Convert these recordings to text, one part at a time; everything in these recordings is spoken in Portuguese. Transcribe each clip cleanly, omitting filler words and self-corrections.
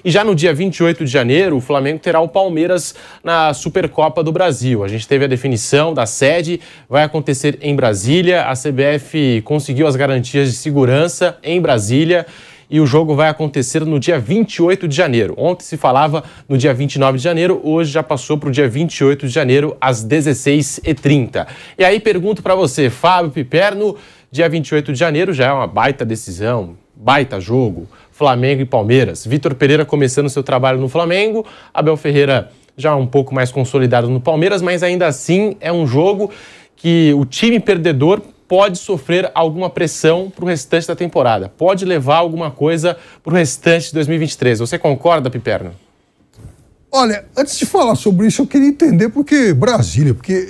E já no dia 28 de janeiro, o Flamengo terá o Palmeiras na Supercopa do Brasil. A gente teve a definição da sede, vai acontecer em Brasília. A CBF conseguiu as garantias de segurança em Brasília e o jogo vai acontecer no dia 28 de janeiro. Ontem se falava no dia 29 de janeiro, hoje já passou para o dia 28 de janeiro, às 16h30. E aí pergunto para você, Fábio Piperno, dia 28 de janeiro já é uma baita decisão, baita jogo. Flamengo e Palmeiras. Vitor Pereira começando seu trabalho no Flamengo, Abel Ferreira já um pouco mais consolidado no Palmeiras, mas ainda assim é um jogo que o time perdedor pode sofrer alguma pressão para o restante da temporada, pode levar alguma coisa para o restante de 2023. Você concorda, Piperno? Olha, antes de falar sobre isso, eu queria entender porque Brasília, porque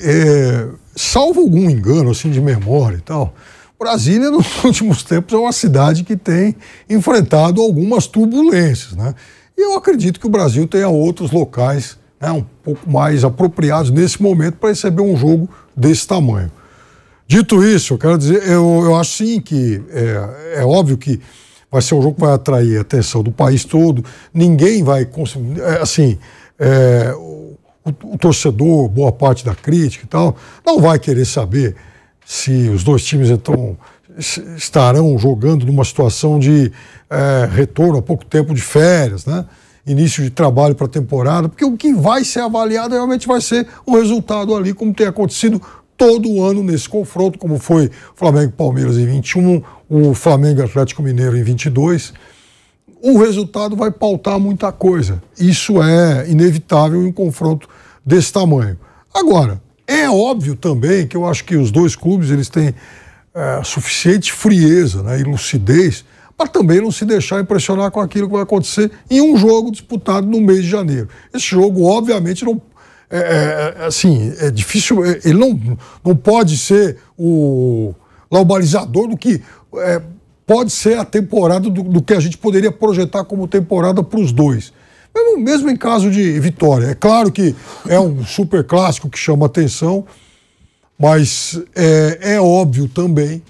salvo algum engano assim de memória e tal, Brasília, nos últimos tempos, é uma cidade que tem enfrentado algumas turbulências, né? E eu acredito que o Brasil tenha outros locais, né, um pouco mais apropriados nesse momento para receber um jogo desse tamanho. Dito isso, eu quero dizer, eu acho sim que é óbvio que vai ser um jogo que vai atrair a atenção do país todo. Ninguém vai conseguir, o torcedor, boa parte da crítica e tal, não vai querer saber se os dois times, então, estarão jogando numa situação de retorno há pouco tempo de férias, né? Início de trabalho para a temporada, porque o que vai ser avaliado realmente vai ser o resultado ali, como tem acontecido todo ano nesse confronto, como foi Flamengo e Palmeiras em 21, o Flamengo e Atlético Mineiro em 22. O resultado vai pautar muita coisa. Isso é inevitável em um confronto desse tamanho. Agora, é óbvio também que eu acho que os dois clubes eles têm suficiente frieza, né, e lucidez para também não se deixar impressionar com aquilo que vai acontecer em um jogo disputado no mês de janeiro. Esse jogo, obviamente, não é difícil, ele não pode ser o balizador do que pode ser a temporada do que a gente poderia projetar como temporada para os dois. Mesmo em caso de vitória. É claro que é um super clássico que chama atenção, mas é óbvio também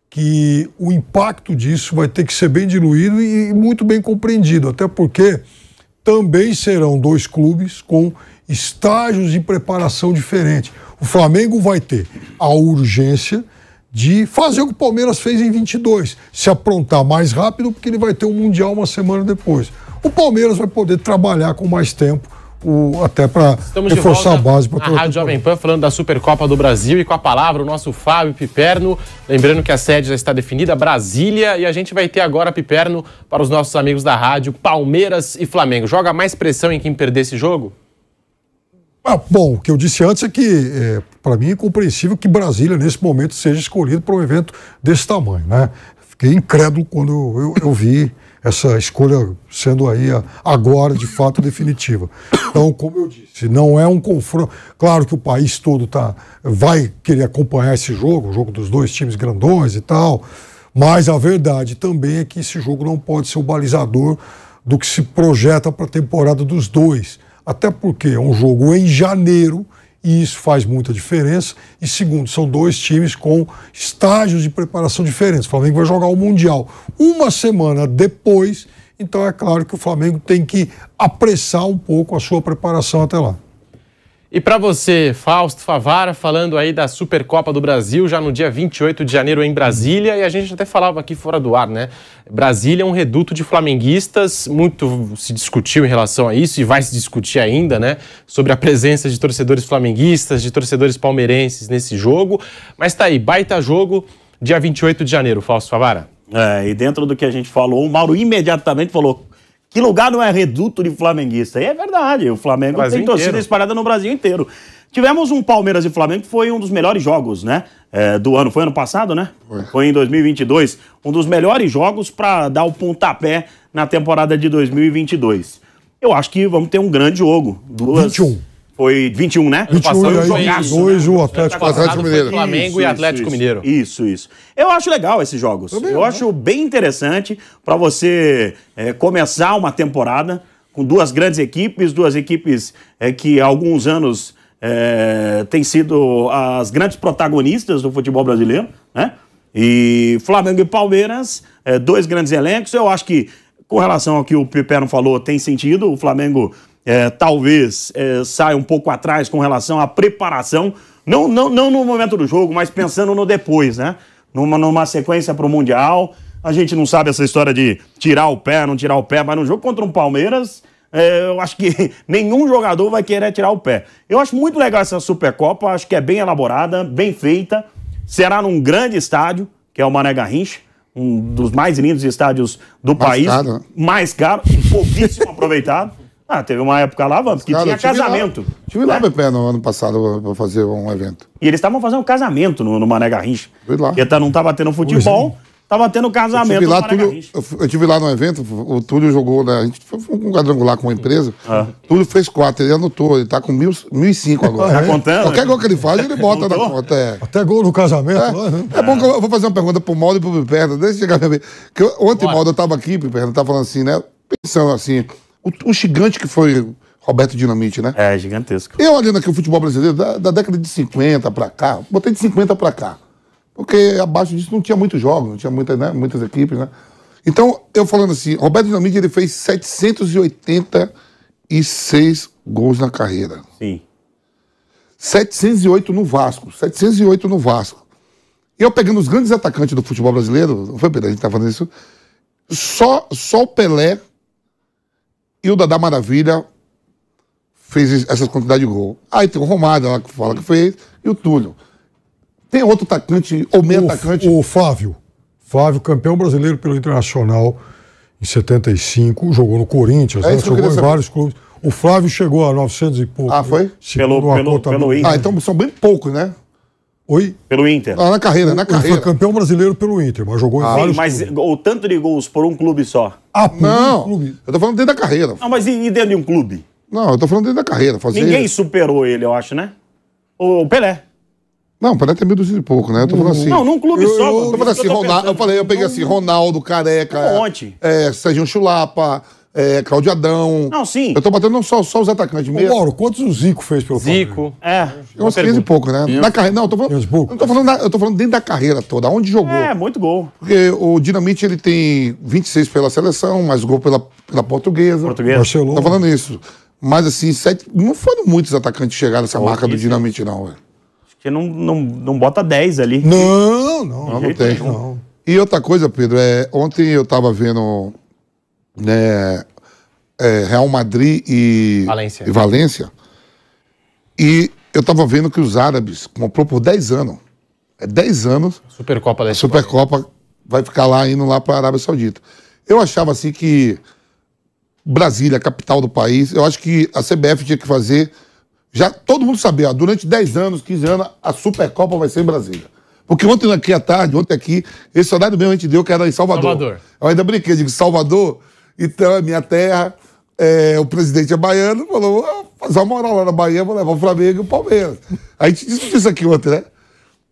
que o impacto disso vai ter que ser bem diluído e muito bem compreendido, até porque também serão dois clubes com estágios de preparação diferentes. O Flamengo vai ter a urgência de fazer o que o Palmeiras fez em 22, se aprontar mais rápido, porque ele vai ter um Mundial uma semana depois. O Palmeiras vai poder trabalhar com mais tempo, até para reforçar a base. A Rádio Jovem Pan falando da Supercopa do Brasil e com a palavra o nosso Fábio Piperno. Lembrando que a sede já está definida, Brasília, e a gente vai ter agora, Piperno, para os nossos amigos da rádio, Palmeiras e Flamengo. Joga mais pressão em quem perder esse jogo? Bom, o que eu disse antes é que, para mim, é incompreensível que Brasília, nesse momento, seja escolhido para um evento desse tamanho, né? Fiquei incrédulo quando eu vi essa escolha sendo aí agora, de fato, definitiva. Então, como eu disse, não é um confronto. Claro que o país todo vai querer acompanhar esse jogo, o jogo dos dois times grandões e tal, mas a verdade também é que esse jogo não pode ser o balizador do que se projeta para a temporada dos dois. Até porque é um jogo em janeiro e isso faz muita diferença. E segundo, são dois times com estágios de preparação diferentes. O Flamengo vai jogar o Mundial uma semana depois, então é claro que o Flamengo tem que apressar um pouco a sua preparação até lá. E para você, Fausto Favara, falando aí da Supercopa do Brasil, já no dia 28 de janeiro em Brasília, e a gente até falava aqui fora do ar, né? Brasília é um reduto de flamenguistas, muito se discutiu em relação a isso, e vai se discutir ainda, né? Sobre a presença de torcedores flamenguistas, de torcedores palmeirenses nesse jogo, mas tá aí, baita jogo, dia 28 de janeiro, Fausto Favara. E dentro do que a gente falou, o Mauro imediatamente falou: que lugar não é reduto de flamenguista? E é verdade, o Flamengo tem torcida espalhada no Brasil inteiro. Tivemos um Palmeiras e Flamengo que foi um dos melhores jogos, né? Do ano. Foi ano passado, né? Foi em 2022. Um dos melhores jogos para dar o pontapé na temporada de 2022. Eu acho que vamos ter um grande jogo. 21. Foi 21, né? 21 e aí, dois, o Atlético Mineiro. Flamengo e Atlético Mineiro. Isso. Eu acho legal esses jogos. Eu acho bem interessante para você começar uma temporada com duas grandes equipes, que há alguns anos têm sido as grandes protagonistas do futebol brasileiro, né? E Flamengo e Palmeiras, dois grandes elencos. Eu acho que Com relação ao que o Piperno falou, tem sentido. O Flamengo talvez saia um pouco atrás com relação à preparação. Não no momento do jogo, mas pensando no depois, né? Numa sequência para o Mundial. A gente não sabe essa história de tirar o pé, não tirar o pé, mas no jogo contra um Palmeiras, eu acho que nenhum jogador vai querer tirar o pé. Eu acho muito legal essa Supercopa, acho que é bem elaborada, bem feita. Será num grande estádio, que é o Mané Garrincha, um dos mais lindos estádios do país. Caro, né? Mais caro, pouquíssimo aproveitado. Teve uma época lá, vamos, que tinha casamento. Estive lá, Pepe, no ano passado, para fazer um evento. E eles estavam fazendo um casamento no Mané Garrincha. Fui lá. Porque não estava tendo futebol, estava tendo casamento no Mané Garrincha. Eu estive lá no evento, o Túlio jogou, né, a gente foi um quadrangular com uma empresa. Túlio fez 4, ele anotou, ele está com 1.005 agora. Tá contando? Qualquer gol que ele faz, ele bota na conta. Até gol no casamento. Lá, né? É bom que eu vou fazer uma pergunta pro Mauro e pro Piperno, deixa eu chegar a ver. Ontem, Mauro, eu estava aqui, Piperno, estava falando assim, né, pensando assim, o gigante que foi Roberto Dinamite, né? É, gigantesco. Eu olhando aqui o futebol brasileiro, da década de 50 pra cá, botei de 50 pra cá. Porque abaixo disso não tinha muitos jogos, não tinha muitas equipes, né? Então, eu falando assim, Roberto Dinamite, ele fez 786 gols na carreira. Sim. 708 no Vasco. 708 no Vasco. E eu pegando os grandes atacantes do futebol brasileiro, não foi, Pedro? A gente tá falando isso. Só o Pelé e o Dadá Maravilha fez essa quantidade de gol. Aí tem o Romário lá que fala que fez, e o Túlio. Tem outro atacante, ou meio atacante? O Flávio. Flávio, campeão brasileiro pelo Internacional em 75, jogou no Corinthians, né? Jogou em vários clubes. O Flávio chegou a 900 e pouco. Foi? Pelo Inter. Então são bem poucos, né? Oi? Pelo Inter. Na carreira. Ele foi campeão brasileiro pelo Inter, mas jogou em vários clubes. Mas o tanto de gols por um clube só? Por um clube? Eu tô falando dentro da carreira. Não, mas e dentro de um clube? Não, eu tô falando dentro da carreira. Ninguém superou ele, eu acho, né? O Pelé. Não, o Pelé tem 1.200 e pouco, né? Eu tô falando assim. Não, num clube só. Eu tô falando assim, eu peguei assim, Ronaldo, Careca. Um monte. Serginho Chulapa, Claudio Adão. Não, sim. Eu tô batendo não só os atacantes mesmo. Mauro, quantos o Zico fez pelo Zico. Uns 15 e pouco, né? Na carreira. Não, eu tô falando, eu tô falando dentro da carreira toda, onde jogou. Muito gol. Porque o Dinamite, ele tem 26 pela seleção, mais gol pela Portuguesa. Barcelona. Tô falando isso. Mas assim, não foram muitos atacantes chegar nessa marca do Dinamite, não, velho. Acho que não bota 10 ali. Não tem. Não. E outra coisa, Pedro, ontem eu tava vendo, né, Real Madrid e Valência. E eu tava vendo que os árabes comprou por 10 anos. 10 anos. Supercopa da A Supercopa vai ficar lá, indo lá para a Arábia Saudita. Eu achava assim que Brasília, capital do país, eu acho que a CBF tinha que fazer, já todo mundo sabia, durante 10 anos, 15 anos, a Supercopa vai ser em Brasília. Porque ontem aqui à tarde, ontem aqui, esse horário mesmo a gente deu que era em Salvador. Eu ainda brinquei, digo, Salvador, então é minha terra, o presidente é baiano, falou, vou fazer uma moral lá na Bahia, vou levar o Flamengo e o Palmeiras. A gente discutiu isso aqui ontem, né?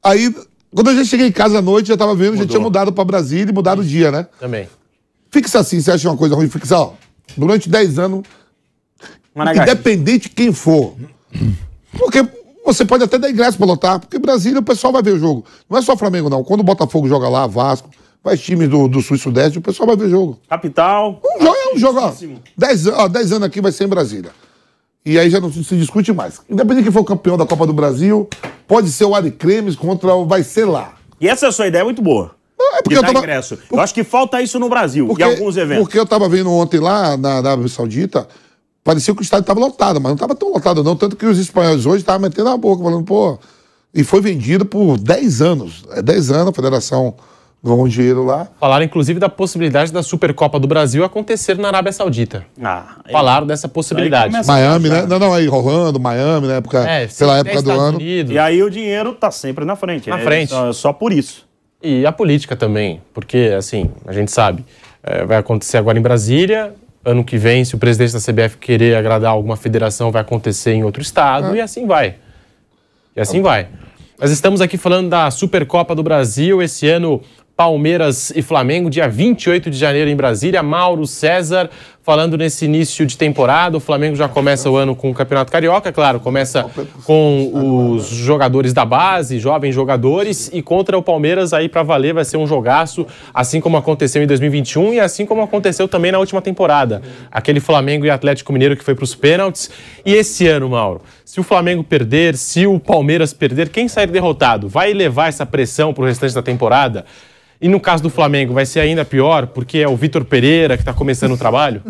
Aí, quando eu já cheguei em casa à noite, já tava vendo, já tinha mudado para Brasília e mudado o dia, né? Também. Fixa assim, você acha uma coisa ruim? Fixa, ó, durante 10 anos, independente de quem for. Porque você pode até dar ingresso para lotar, porque Brasília o pessoal vai ver o jogo. Não é só Flamengo, não. Quando o Botafogo joga lá, Vasco, vai times do Sul e Sudeste, o pessoal vai ver o jogo. Capital. Um jogo, ó. 10 anos aqui vai ser em Brasília. E aí já não se discute mais. Independente de quem for campeão da Copa do Brasil, pode ser o Ari Cremes vai ser lá. E essa sua ideia é muito boa. Porque eu ingresso. Eu acho que falta isso no Brasil, em alguns eventos. Porque eu tava vendo ontem lá na Arábia Saudita, parecia que o estádio estava lotado, mas não estava tão lotado não, tanto que os espanhóis hoje estavam metendo a boca, falando, pô... E foi vendido por 10 anos. 10 anos, a federação ganhou um dinheiro lá. Falaram, inclusive, da possibilidade da Supercopa do Brasil acontecer na Arábia Saudita. Falaram dessa possibilidade. Miami, né? Não, aí rolando, Miami, na época, pela época do ano. Unidos. E aí o dinheiro tá sempre na frente. Na frente. Só por isso. E a política também, porque, assim, a gente sabe, vai acontecer agora em Brasília, ano que vem, se o presidente da CBF querer agradar alguma federação, vai acontecer em outro estado, e assim vai. Nós estamos aqui falando da Supercopa do Brasil, esse ano Palmeiras e Flamengo, dia 28 de janeiro em Brasília. Mauro César, falando nesse início de temporada. O Flamengo já começa o ano com o Campeonato Carioca, claro, começa com os jogadores da base, jovens jogadores, e contra o Palmeiras aí para valer vai ser um jogaço, assim como aconteceu em 2021 e assim como aconteceu também na última temporada. Aquele Flamengo e Atlético Mineiro que foi para os pênaltis. E esse ano, Mauro, se o Flamengo perder, se o Palmeiras perder, quem sair derrotado vai levar essa pressão para o restante da temporada? E no caso do Flamengo vai ser ainda pior, porque é o Vitor Pereira que está começando o trabalho?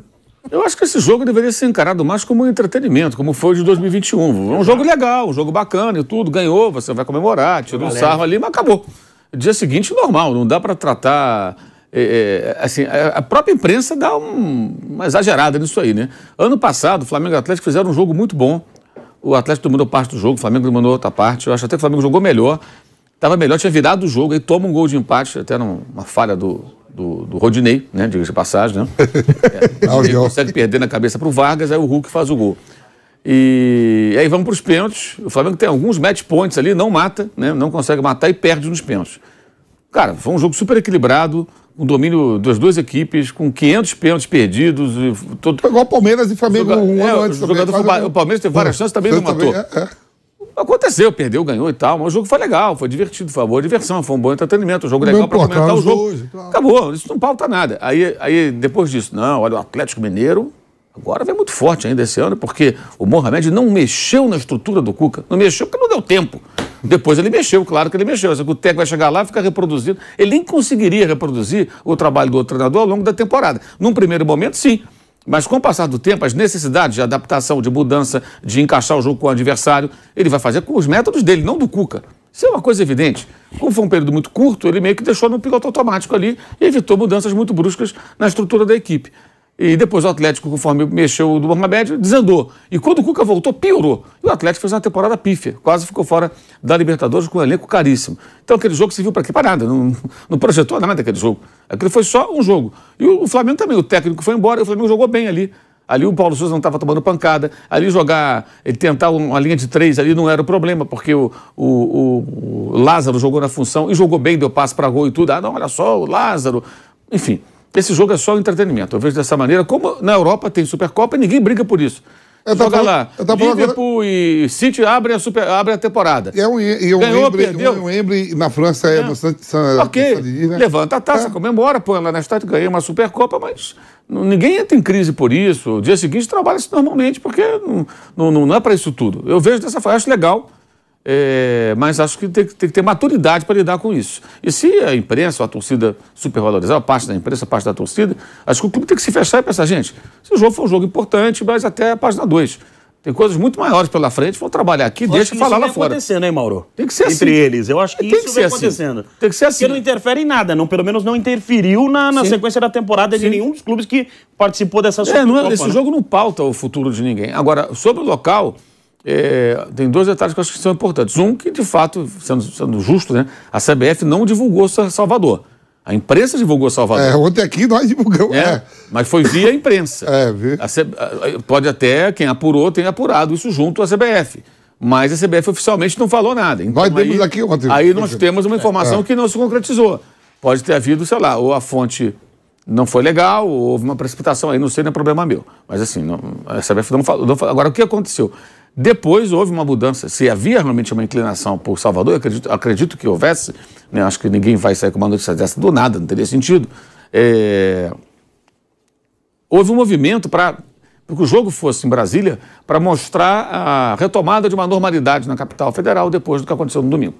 Eu acho que esse jogo deveria ser encarado mais como um entretenimento, como foi o de 2021. É um jogo legal, um jogo bacana e tudo. Ganhou, você vai comemorar, tirou um sarro ali, mas acabou. Dia seguinte, normal, não dá para tratar... assim, a própria imprensa dá uma exagerada nisso aí, né? Ano passado, o Flamengo e o Atlético fizeram um jogo muito bom. O Atlético dominou parte do jogo, o Flamengo dominou outra parte. Eu acho até que o Flamengo jogou melhor. Estava melhor, tinha virado o jogo, aí toma um gol de empate, até numa falha do Rodinei, né? Diga-se de passagem, né? Ele consegue perder na cabeça para o Vargas, aí o Hulk faz o gol. E aí vamos para os pênaltis. O Flamengo tem alguns match points ali, não mata, né? Não consegue matar e perde nos pênaltis. Cara, foi um jogo super equilibrado, com domínio das duas equipes, com 500 pênaltis perdidos. Foi igual o Palmeiras e Flamengo um ano antes. O Palmeiras teve várias chances, também não matou. Aconteceu, perdeu, ganhou e tal, mas o jogo foi legal, foi divertido, foi uma boa diversão, foi um bom entretenimento, o jogo legal para comentar o jogo. Acabou, isso não pauta nada. Aí depois disso, não, olha, o Atlético Mineiro agora vem muito forte ainda esse ano, porque o Mohamed não mexeu na estrutura do Cuca, não mexeu porque não deu tempo. Depois ele mexeu, claro que ele mexeu. O técnico vai chegar lá e ficar reproduzindo. Ele nem conseguiria reproduzir o trabalho do outro treinador ao longo da temporada. Num primeiro momento, sim. Mas com o passar do tempo, as necessidades de adaptação, de mudança, de encaixar o jogo com o adversário, ele vai fazer com os métodos dele, não do Cuca. Isso é uma coisa evidente. Como foi um período muito curto, ele meio que deixou no piloto automático ali e evitou mudanças muito bruscas na estrutura da equipe. E depois o Atlético, conforme mexeu do Mohamed, desandou. E quando o Cuca voltou, piorou. E o Atlético fez uma temporada pífia. Quase ficou fora da Libertadores com um elenco caríssimo. Então aquele jogo serviu para quê? Para nada. Não projetou nada aquele jogo. Aquilo foi só um jogo. E o Flamengo também. O técnico foi embora e o Flamengo jogou bem ali. Ali o Paulo Sousa não estava tomando pancada. Ali ele tentar uma linha de 3 ali não era o problema, porque o Lázaro jogou na função e jogou bem, deu passe para gol e tudo. Ah, não, olha só, o Lázaro. Enfim. Esse jogo é só entretenimento. Eu vejo dessa maneira. Como na Europa tem Supercopa e ninguém briga por isso. Joga lá. Liverpool e City abre a temporada. Ganhou, perdeu. O Wembley na França é no Ok, né? Levanta a taça, comemora, põe lá na estátua, ganhei uma Supercopa, mas ninguém entra em crise por isso. O dia seguinte trabalha-se normalmente, porque não é para isso tudo. Eu vejo dessa forma, acho legal. Mas acho que tem que ter maturidade para lidar com isso. E se a imprensa, a torcida supervalorizar, a parte da imprensa, a parte da torcida, acho que o clube tem que se fechar e pensar, gente, esse jogo foi um jogo importante, mas até a página 2. Tem coisas muito maiores pela frente, vão trabalhar aqui, deixa falar lá fora. Isso vem acontecendo, hein, Mauro? Tem que ser assim. Entre eles. Eu acho que isso vem acontecendo. Tem que ser assim. Porque não interfere em nada, pelo menos não interferiu na sequência da temporada de nenhum dos clubes que participou dessa Supercopa. Esse jogo não pauta o futuro de ninguém. Agora, sobre o local... tem dois detalhes que eu acho que são importantes. Um, que de fato, sendo justo, né, a CBF não divulgou Salvador. A imprensa divulgou Salvador. Ontem aqui nós divulgamos. Mas foi via imprensa. Pode até, quem apurou, tenha apurado isso junto à CBF. Mas a CBF oficialmente não falou nada. Então, nós temos aqui ontem. Aí nós temos uma informação que não se concretizou. Pode ter havido, sei lá, ou a fonte não foi legal, ou houve uma precipitação aí, não sei, não é problema meu. Mas assim, a CBF não falou. Agora, o que aconteceu? Depois houve uma mudança. Se havia realmente uma inclinação por Salvador, eu acredito que houvesse, né? Acho que ninguém vai sair com uma notícia dessa do nada, não teria sentido. Houve um movimento para que o jogo fosse em Brasília para mostrar a retomada de uma normalidade na capital federal depois do que aconteceu no domingo.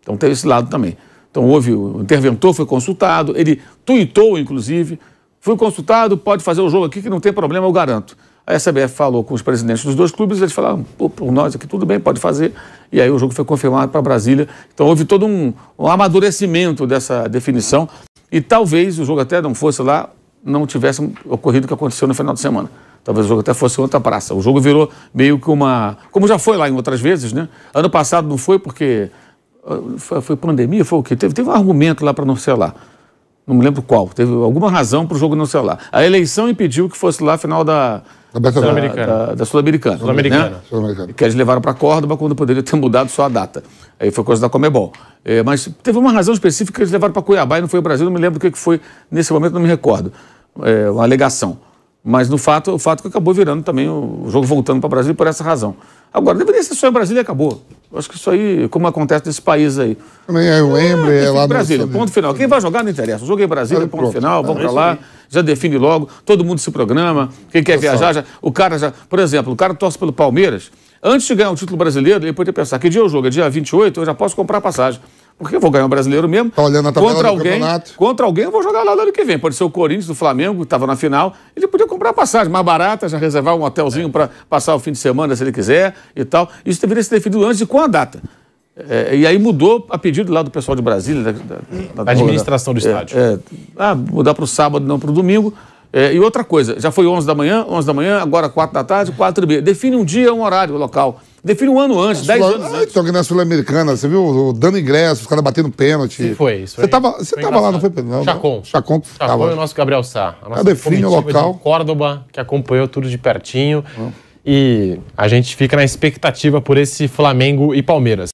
Então teve esse lado também. Então o interventor foi consultado, ele tuitou, inclusive, fui consultado, pode fazer o jogo aqui que não tem problema, eu garanto. A CBF falou com os presidentes dos dois clubes, eles falaram, por nós aqui tudo bem, pode fazer. E aí o jogo foi confirmado para Brasília. Então houve todo um amadurecimento dessa definição. E talvez o jogo até não fosse lá, não tivesse ocorrido o que aconteceu no final de semana. Talvez o jogo até fosse em outra praça. O jogo virou meio que uma... Como já foi lá em outras vezes, né? Ano passado não foi porque... Foi pandemia? Foi o quê? Teve um argumento lá para não ser lá. Não me lembro qual. Teve alguma razão para o jogo não ser lá. A eleição impediu que fosse lá a final da Sul-Americana. Né? Que eles levaram para Córdoba quando poderia ter mudado só a data. Aí foi coisa da Conmebol. Mas teve uma razão específica que eles levaram para Cuiabá e não foi o Brasil. Não me lembro o que foi nesse momento, não me recordo. Uma alegação. Mas o fato que acabou virando também o jogo voltando para Brasília por essa razão. Agora, deveria ser só em Brasília e acabou. Eu acho que isso aí, como acontece nesse país aí. Também é o Embre, é lá no Brasília, ponto final. Quem vai jogar não interessa. O jogo é em Brasília, ponto final, vamos para lá, já define logo, todo mundo se programa, quem quer viajar, o cara já... Por exemplo, o cara torce pelo Palmeiras, antes de ganhar o título brasileiro, ele poderia pensar, que dia eu jogo? É dia 28, eu já posso comprar passagem. Porque eu vou ganhar o brasileiro mesmo. Tá olhando a tabela do campeonato. Contra alguém eu vou jogar lá no ano que vem. Pode ser o Corinthians, do Flamengo, que estava na final. Ele podia comprar passagem mais barata, já reservar um hotelzinho para passar o fim de semana, se ele quiser e tal. Isso deveria ser definido antes de com a data. E aí mudou a pedido lá do pessoal de Brasília. Da administração do estádio. Mudar para o sábado, não para o domingo. E outra coisa, já foi 11 da manhã, agora 4 da tarde, 4h30. Define um dia, um horário local. Define um ano antes, 10 anos antes. Então, aqui na Sul-Americana, você viu dando ingresso, os caras batendo pênalti. Sim, foi isso. Você tava lá, não foi? Não, Chacon. Chacon e o nosso Gabriel Sá. A nossa define o local. De Córdoba, que acompanhou tudo de pertinho. E a gente fica na expectativa por esse Flamengo e Palmeiras.